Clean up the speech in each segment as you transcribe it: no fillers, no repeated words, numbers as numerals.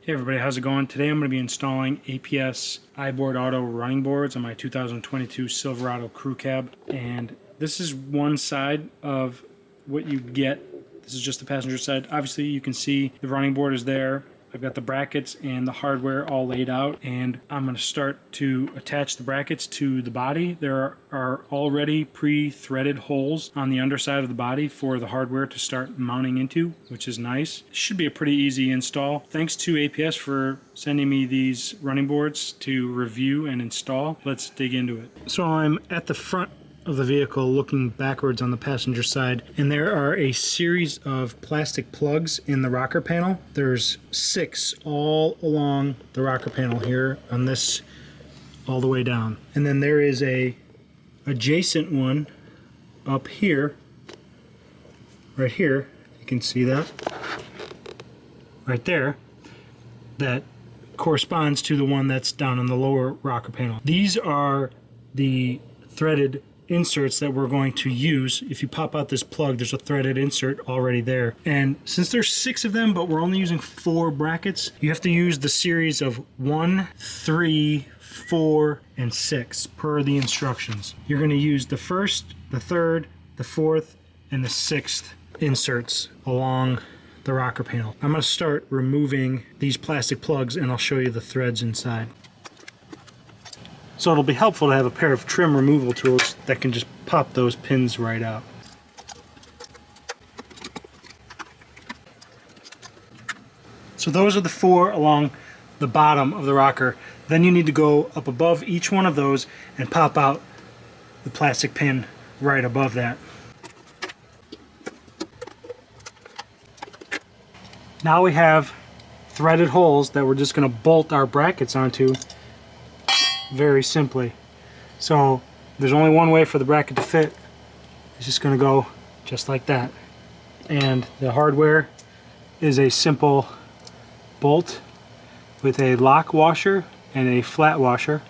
Hey everybody, how's it going? Today I'm going to be installing APS iBoard Auto running boards on my 2022 Silverado crew cab, and this is one side of what you get. This is just the passenger side. Obviously you can see the running board is there. I've got the brackets and the hardware all laid out, and I'm going to start to attach the brackets to the body. There are already pre-threaded holes on the underside of the body for the hardware to start mounting into, which is nice. It should be a pretty easy install. Thanks to APS for sending me these running boards to review and install. Let's dig into it. So I'm at the front of the vehicle looking backwards on the passenger side, and there are a series of plastic plugs in the rocker panel. There's 6 all along the rocker panel here on this all the way down, and then there is a adjacent one up here, right here. You can see that right there, that corresponds to the one that's down on the lower rocker panel. These are the threaded inserts that we're going to use. If you pop out this plug, there's a threaded insert already there, and since there's 6 of them but we're only using 4 brackets, you have to use the series of 1, 3, 4, and 6 per the instructions. You're going to use the first, the third, the fourth, and the 6th inserts along the rocker panel. I'm going to start removing these plastic plugs and I'll show you the threads inside. So it'll be helpful to have a pair of trim removal tools that can just pop those pins right out. So those are the 4 along the bottom of the rocker. Then you need to go up above each one of those and pop out the plastic pin right above that. Now we have threaded holes that we're just going to bolt our brackets onto very simply. So there's only one way for the bracket to fit. It's just going to go just like that. And the hardware is a simple bolt with a lock washer and a flat washer,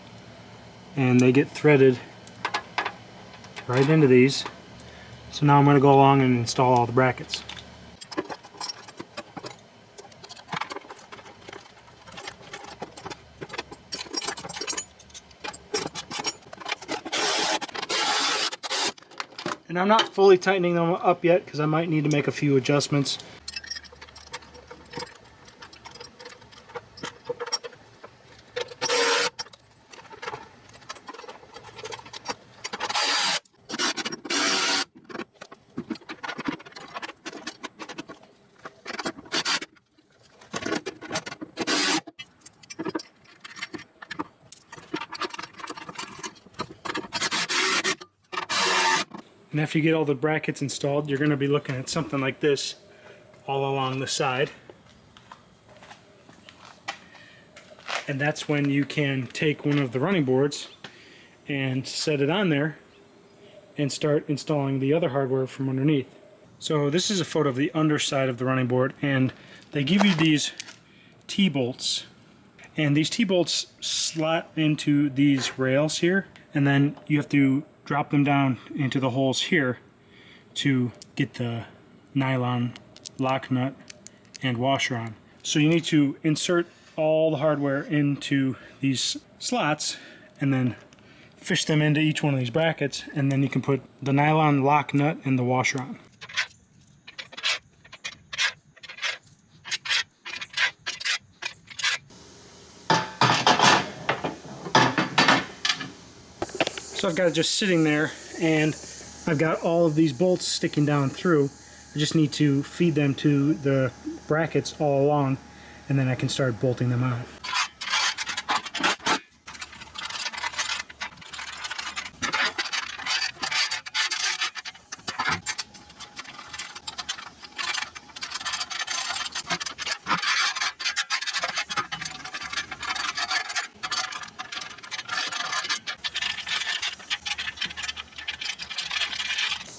and they get threaded right into these. So now I'm going to go along and install all the brackets. And I'm not fully tightening them up yet because I might need to make a few adjustments. And after you get all the brackets installed, you're going to be looking at something like this all along the side. And that's when you can take one of the running boards and set it on there and start installing the other hardware from underneath. So this is a photo of the underside of the running board, and they give you these T-bolts. And these T-bolts slot into these rails here, and then you have to drop them down into the holes here to get the nylon lock nut and washer on. So you need to insert all the hardware into these slots and then fish them into each one of these brackets, and then you can put the nylon lock nut and the washer on. So I've got it just sitting there, and I've got all of these bolts sticking down through. I just need to feed them to the brackets all along, and then I can start bolting them on.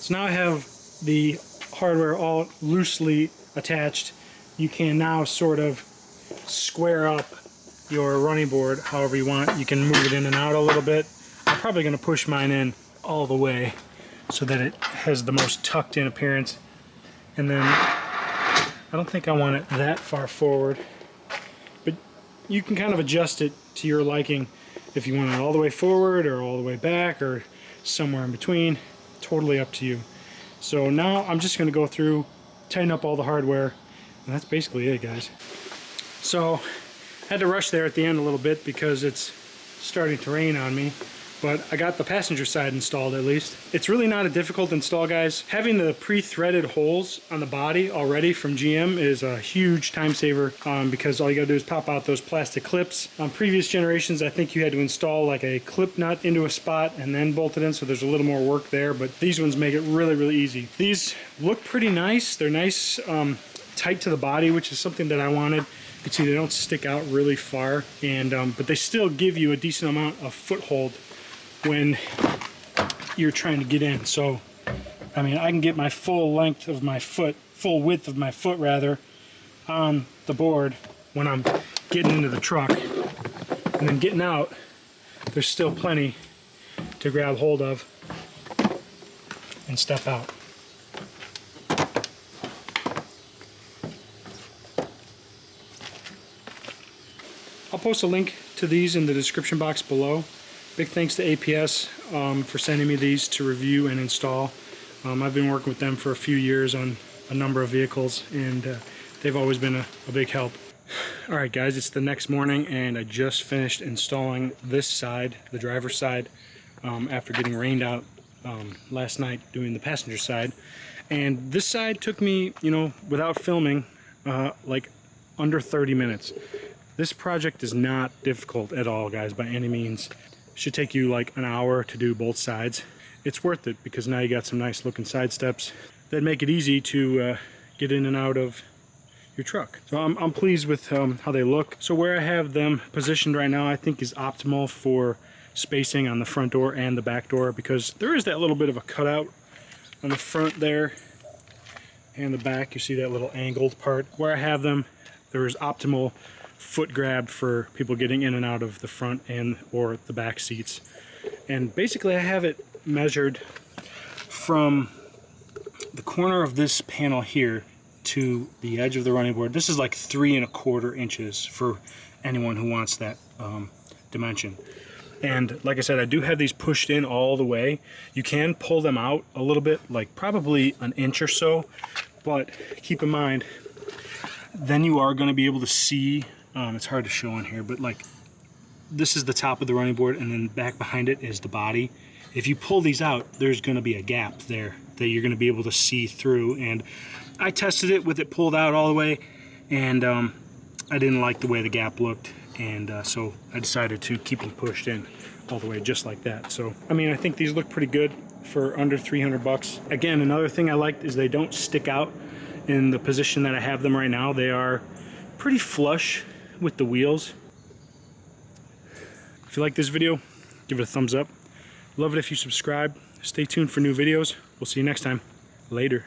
So now I have the hardware all loosely attached. You can now sort of square up your running board however you want. You can move it in and out a little bit. I'm probably going to push mine in all the way so that it has the most tucked in appearance. And then I don't think I want it that far forward, but you can kind of adjust it to your liking if you want it all the way forward or all the way back or somewhere in between. Totally up to you. So now I'm just going to go through, tighten up all the hardware, and that's basically it, guys. So I had to rush there at the end a little bit because it's starting to rain on me, but I got the passenger side installed at least. It's really not a difficult install, guys. Having the pre-threaded holes on the body already from GM is a huge time saver because all you gotta do is pop out those plastic clips. On previous generations, I think you had to install like a clip nut into a spot and then bolt it in, so there's a little more work there, but these ones make it really, really easy. These look pretty nice. They're nice, tight to the body, which is something that I wanted. You can see they don't stick out really far, and but they still give you a decent amount of foothold when you're trying to get in. So I mean, I can get my full width of my foot rather, on the board when I'm getting into the truck, and then getting out there's still plenty to grab hold of and step out. I'll post a link to these in the description box below. Big thanks to APS for sending me these to review and install. I've been working with them for a few years on a number of vehicles, and they've always been a big help. Alright guys, it's the next morning and I just finished installing this side, the driver's side, after getting rained out last night doing the passenger side. And this side took me, you know, without filming, like under 30 minutes. This project is not difficult at all, guys, by any means. It should take you like an hour to do both sides. It's worth it because now you got some nice looking side steps that make it easy to get in and out of your truck. So I'm pleased with how they look. So where I have them positioned right now, I think is optimal for spacing on the front door and the back door, because there is that little bit of a cutout on the front there and the back. You see that little angled part. Where I have them, there is optimal foot grab for people getting in and out of the front and or the back seats. And basically I have it measured from the corner of this panel here to the edge of the running board. This is like 3 1/4 inches for anyone who wants that dimension. And like I said, I do have these pushed in all the way. You can pull them out a little bit, like probably an inch or so, but keep in mind, then you are going to be able to see, it's hard to show on here, but like this is the top of the running board, and then back behind it is the body. If you pull these out, there's going to be a gap there that you're going to be able to see through. And I tested it with it pulled out all the way, and I didn't like the way the gap looked, and so I decided to keep them pushed in all the way just like that. So I mean, I think these look pretty good for under 300 bucks. Again, another thing I liked is they don't stick out in the position that I have them right now. They are pretty flush with the wheels. If you like this video, give it a thumbs up. Love it if you subscribe. Stay tuned for new videos. We'll see you next time. Later.